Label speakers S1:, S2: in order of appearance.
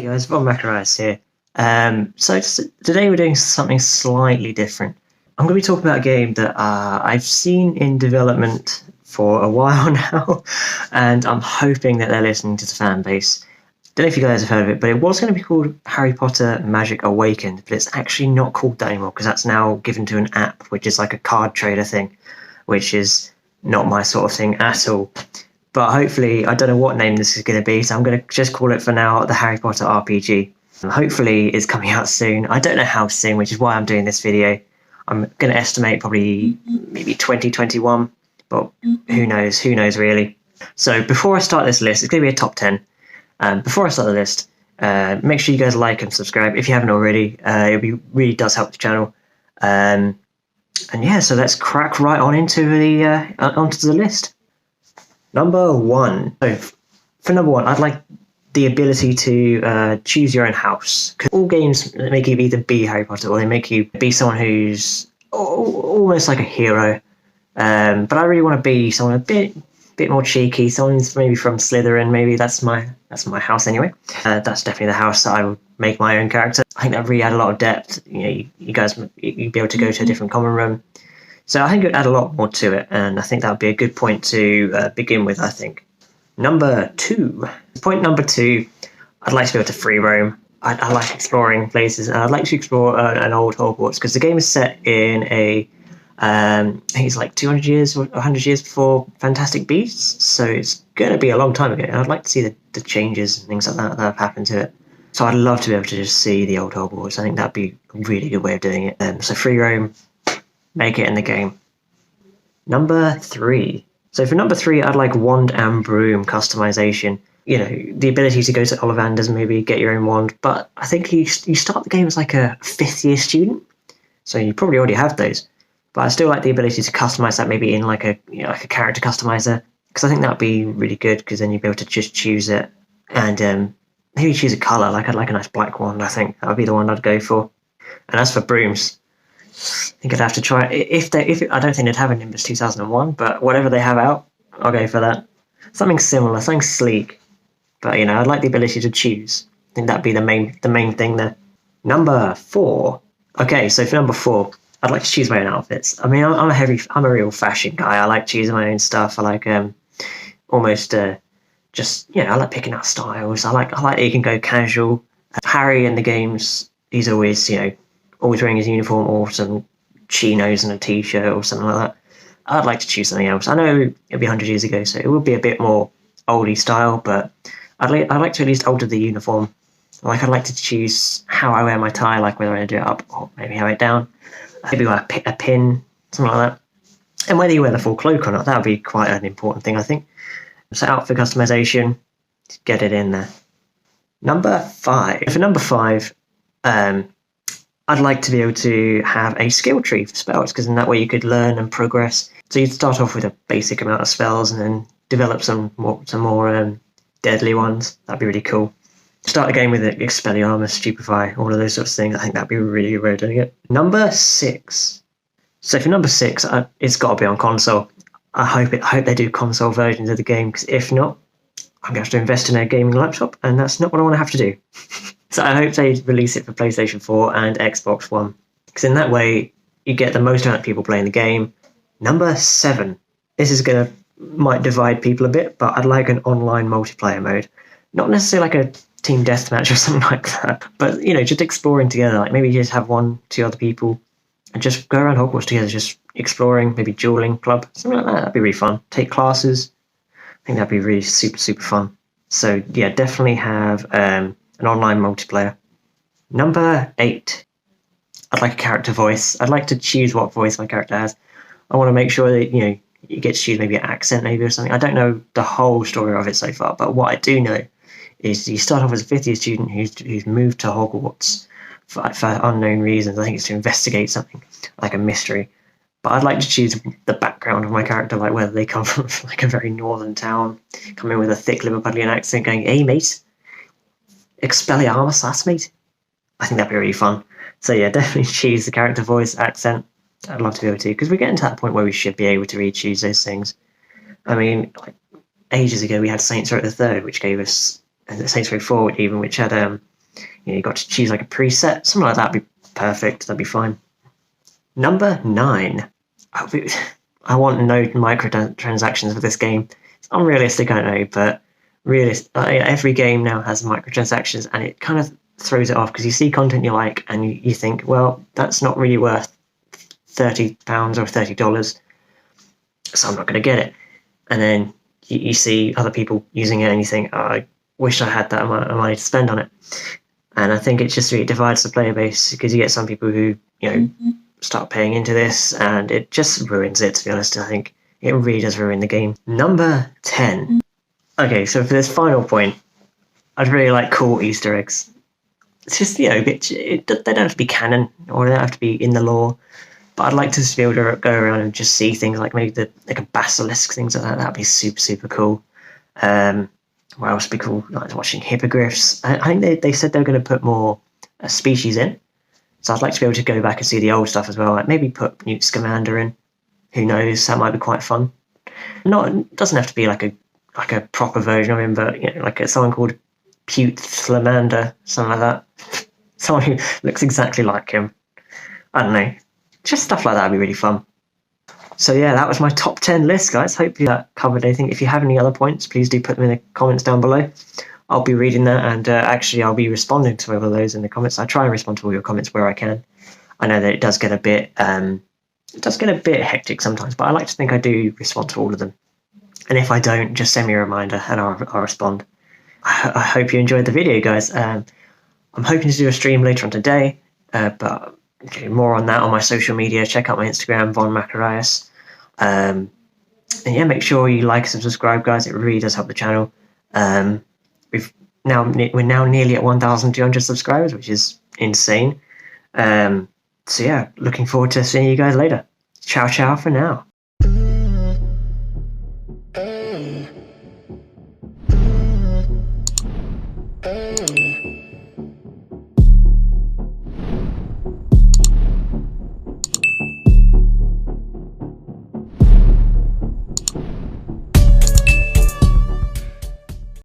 S1: Hey guys, V.O.N here. Today we're doing something slightly different. I'm going to be talking about a game that I've seen in development for a while now, and I'm hoping that they're listening to the fan base. Don't know if you guys have heard of it, but it was going to be called Harry Potter Magic Awakened, but it's actually not called that anymore because that's now given to an app, which is like a card trader thing, which is not my sort of thing at all. But hopefully, I don't know what name this is going to be, so I'm going to just call it for now the Harry Potter RPG. And hopefully it's coming out soon. I don't know how soon, which is why I'm doing this video. I'm going to estimate probably maybe 2021, but who knows really. So before I start this list, it's going to be a top 10. Before I start the list, make sure you guys like and subscribe if you haven't already. It really does help the channel. And yeah, so let's crack right on into onto the list. Number 1. So for number 1, I'd like the ability to choose your own house. Because all games make you either be Harry Potter or they make you be someone who's almost like a hero. But I really want to be someone a bit more cheeky. Someone's maybe from Slytherin. Maybe that's my house anyway. That's definitely the house that I would make my own character. I think that really add a lot of depth. You know, you guys you'd be able to go to a different common room. So I think it would add a lot more to it, and I think that would be a good point to begin with, I think. Number 2. Point number 2, I'd like to be able to free roam. I like exploring places, and I'd like to explore an old Hogwarts, because the game is set in I think it's like 200 years or 100 years before Fantastic Beasts, so it's going to be a long time ago, and I'd like to see the changes and things like that have happened to it. So I'd love to be able to just see the old Hogwarts. I think that'd be a really good way of doing it. So free roam. Make it in the game. Number 3. So for number 3, I'd like wand and broom customization. You know, the ability to go to Ollivanders, maybe get your own wand. But I think you start the game as like a 5th year student, so you probably already have those. But I still like the ability to customize that, maybe in like a character customizer, because I think that'd be really good. Because then you'd be able to just choose it and maybe choose a color. Like I'd like a nice black wand. I think that would be the one I'd go for. And as for brooms, I think I'd have to try it. I don't think they'd have a Nimbus 2001, but whatever they have out, I'll go for that. Something similar, something sleek. But you know, I'd like the ability to choose. I think that'd be the main thing there. Number 4. Okay, so for number 4, I'd like to choose my own outfits. I mean, I'm a real fashion guy. I like choosing my own stuff. I like almost just, you know, I like picking out styles. I like that you can go casual. Harry in the games, he's always, you know, always wearing his uniform or some chinos and a t-shirt or something like that. I'd like to choose something else. I know it'll be 100 years ago, so it would be a bit more oldie style, but I'd like to at least alter the uniform. Like I'd like to choose how I wear my tie, like whether I do it up or maybe have it down. Maybe wear a pin, something like that. And whether you wear the full cloak or not, that would be quite an important thing, I think. So outfit customization, get it in there. Number 5. For number 5, I'd like to be able to have a skill tree for spells, because in that way you could learn and progress. So you'd start off with a basic amount of spells and then develop some more deadly ones. That'd be really cool. Start the game with Expelliarmus, Stupefy, all of those sorts of things. I think that'd be a really good way of doing it. Number 6. So for number 6, it's got to be on console. I hope they do console versions of the game, because if not, I'm going to have to invest in a gaming laptop, and that's not what I want to have to do. So I hope they release it for PlayStation 4 and Xbox One, because in that way you get the most amount of people playing the game. Number 7. This might divide people a bit, but I'd like an online multiplayer mode. Not necessarily like a team deathmatch or something like that, but you know, just exploring together. Like maybe just have 1-2 other people and just go around Hogwarts together, just exploring, maybe dueling club, something like that. That'd be really fun. Take classes. I think that'd be really super fun. So yeah, definitely have an online multiplayer. Number 8. I'd like a character voice. I'd like to choose what voice my character has. I want to make sure that, you know, you get to choose maybe an accent maybe or something. I don't know the whole story of it so far, but what I do know is you start off as a 5th year student who's moved to Hogwarts for unknown reasons. I think it's to investigate something, like a mystery. But I'd like to choose the background of my character, like whether they come from like a very northern town, come in with a thick Liverpudlian accent going, "Hey mate, Expelliarmus, that's mate." I think that'd be really fun. So yeah, definitely choose the character voice, accent. I'd love to be able to, because we're getting to that point where we should be able to re-choose those things. I mean, like ages ago we had Saints Row the Third, which gave us Saints Row 4 even, which had You got to choose like a preset, something like that would be perfect. That'd be fine. Number 9. I want no microtransactions for this game. It's unrealistic, I know, but every game now has microtransactions, and it kind of throws it off because you see content you like, and you think, well, that's not really worth £30 or $30, so I'm not going to get it. And then you see other people using it, and you think, oh, I wish I had that money to spend on it. And I think it just really divides the player base, because you get some people who, start paying into this, and it just ruins it, to be honest. I think it really does ruin the game. Number 10. Okay, so for this final point, I'd really like cool Easter eggs. It's just, they don't have to be canon, or they don't have to be in the lore, but I'd like to just be able to go around and just see things like maybe like a basilisk, things like that. That'd be super, super cool. What else would be cool? Like watching hippogriffs. I think they said they were going to put more species in, so I'd like to be able to go back and see the old stuff as well. Like maybe put Newt Scamander in. Who knows? That might be quite fun. It doesn't have to be like a proper version of him, but like someone called Cute Flamander, something like that. Someone who looks exactly like him. I don't know. Just stuff like that would be really fun. So yeah, that was my top 10 list, guys. Hopefully that covered anything. If you have any other points, please do put them in the comments down below. I'll be reading that, and actually I'll be responding to all of those in the comments. I try and respond to all your comments where I can. I know that it does get a bit hectic sometimes, but I like to think I do respond to all of them. And if I don't, just send me a reminder and I'll respond. I hope you enjoyed the video, guys. I'm hoping to do a stream later on today, but more on that on my social media. Check out my Instagram, V.O.N Macarias. And yeah, make sure you like and subscribe, guys. It really does help the channel. We're now nearly at 1,200 subscribers, which is insane. So yeah, looking forward to seeing you guys later. Ciao, ciao for now.